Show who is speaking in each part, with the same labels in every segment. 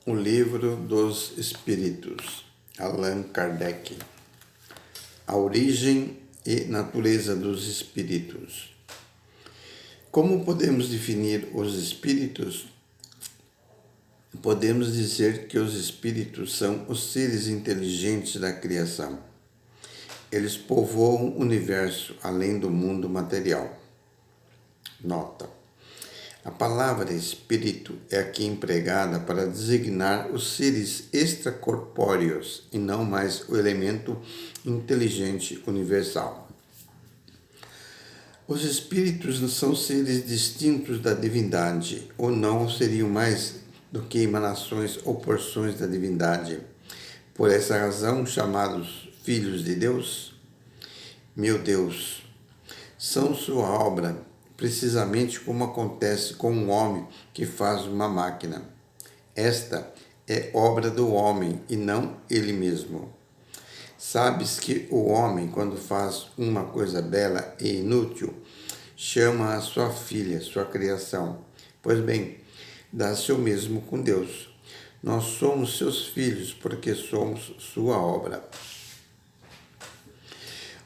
Speaker 1: O Livro dos Espíritos, Allan Kardec. A origem e natureza dos espíritos. Como podemos definir os espíritos? Podemos dizer que os espíritos são os seres inteligentes da criação. Eles povoam o universo além do mundo material. Nota: a palavra espírito é aqui empregada para designar os seres extracorpóreos e não mais o elemento inteligente universal. Os espíritos não são seres distintos da divindade, ou não seriam mais do que emanações ou porções da divindade. Por essa razão, chamados filhos de Deus, meu Deus, são sua obra, precisamente como acontece com um homem que faz uma máquina. Esta é obra do homem e não ele mesmo. Sabes que o homem, quando faz uma coisa bela e inútil, chama a sua filha, sua criação. Pois bem, dá-se o mesmo com Deus. Nós somos seus filhos porque somos sua obra.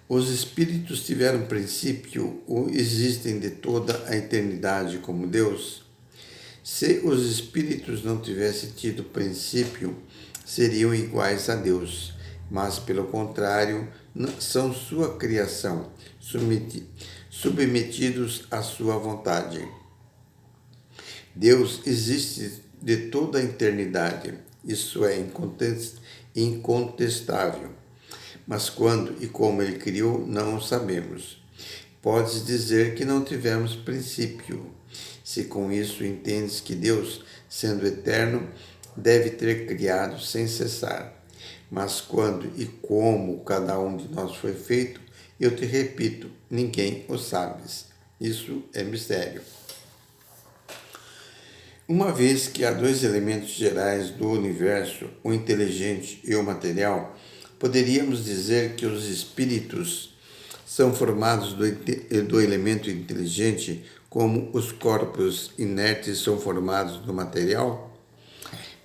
Speaker 1: Os espíritos tiveram princípio ou existem de toda a eternidade como Deus? Se os espíritos não tivessem tido princípio, seriam iguais a Deus, mas, pelo contrário, são sua criação, submetidos à sua vontade. Deus existe de toda a eternidade, isso é incontestável. Mas quando e como ele criou, não o sabemos. Podes dizer que não tivemos princípio, se com isso entendes que Deus, sendo eterno, deve ter criado sem cessar. Mas quando e como cada um de nós foi feito, eu te repito, ninguém o sabe. Isso é mistério. Uma vez que há dois elementos gerais do universo, o inteligente e o material, poderíamos dizer que os espíritos são formados do elemento inteligente como os corpos inertes são formados do material?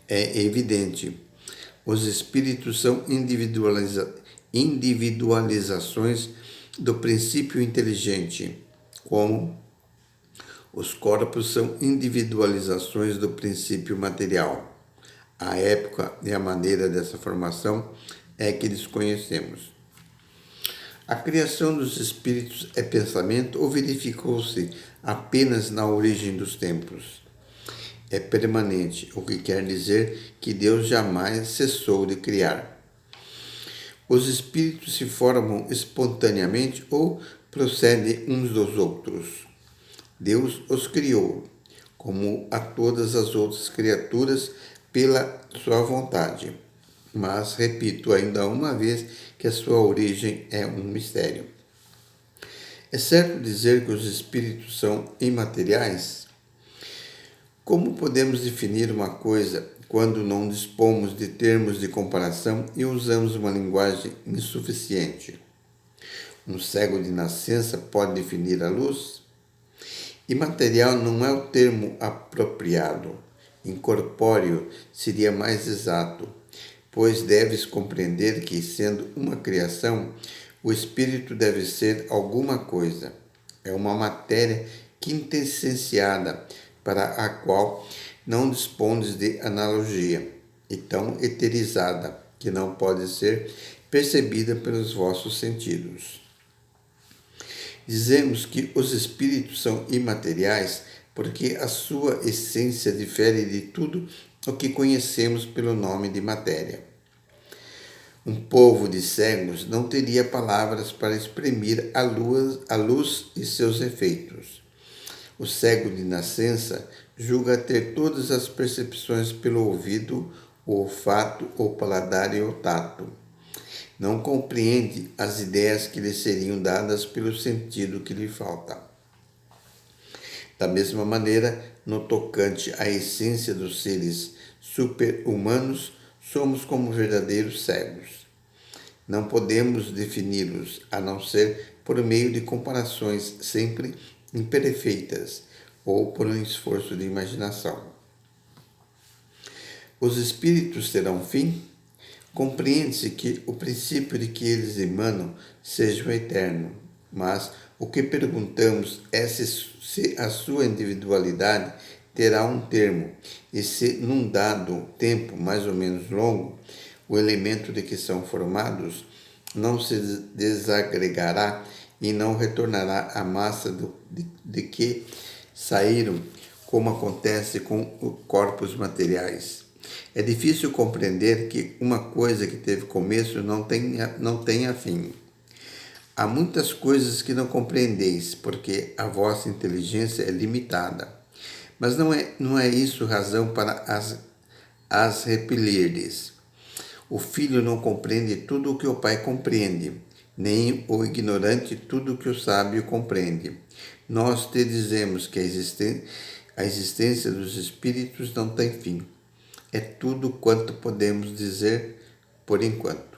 Speaker 1: É evidente. Os espíritos são individualizações do princípio inteligente, como os corpos são individualizações do princípio material. A época e a maneira dessa formação é que desconhecemos. A criação dos espíritos é pensamento ou verificou-se apenas na origem dos tempos? É permanente, o que quer dizer que Deus jamais cessou de criar. Os espíritos se formam espontaneamente ou procedem uns dos outros? Deus os criou, como a todas as outras criaturas, pela sua vontade. Mas, repito ainda uma vez, que a sua origem é um mistério. É certo dizer que os espíritos são imateriais? Como podemos definir uma coisa quando não dispomos de termos de comparação e usamos uma linguagem insuficiente? Um cego de nascença pode definir a luz? Imaterial não é o termo apropriado. Incorpóreo seria mais exato, pois deves compreender que, sendo uma criação, o espírito deve ser alguma coisa. É uma matéria quintessenciada para a qual não dispondes de analogia, e tão eterizada que não pode ser percebida pelos vossos sentidos. Dizemos que os espíritos são imateriais porque a sua essência difere de tudo o que conhecemos pelo nome de matéria. Um povo de cegos não teria palavras para exprimir a luz e seus efeitos. O cego de nascença julga ter todas as percepções pelo ouvido, o olfato, o paladar e o tato. Não compreende as ideias que lhe seriam dadas pelo sentido que lhe falta. Da mesma maneira, no tocante à essência dos seres super-humanos, somos como verdadeiros cegos. Não podemos defini-los, a não ser por meio de comparações sempre imperfeitas ou por um esforço de imaginação. Os espíritos terão fim? Compreende-se que o princípio de que eles emanam seja o eterno, mas o que perguntamos é se a sua individualidade terá um termo e se, num dado tempo mais ou menos longo, o elemento de que são formados não se desagregará e não retornará à massa de que saíram, como acontece com corpos materiais. É difícil compreender que uma coisa que teve começo não tenha fim. Há muitas coisas que não compreendeis, porque a vossa inteligência é limitada. Mas não é isso razão para as repelirdes. O filho não compreende tudo o que o pai compreende, nem o ignorante tudo o que o sábio compreende. Nós te dizemos que a existência dos espíritos não tem fim. É tudo quanto podemos dizer por enquanto.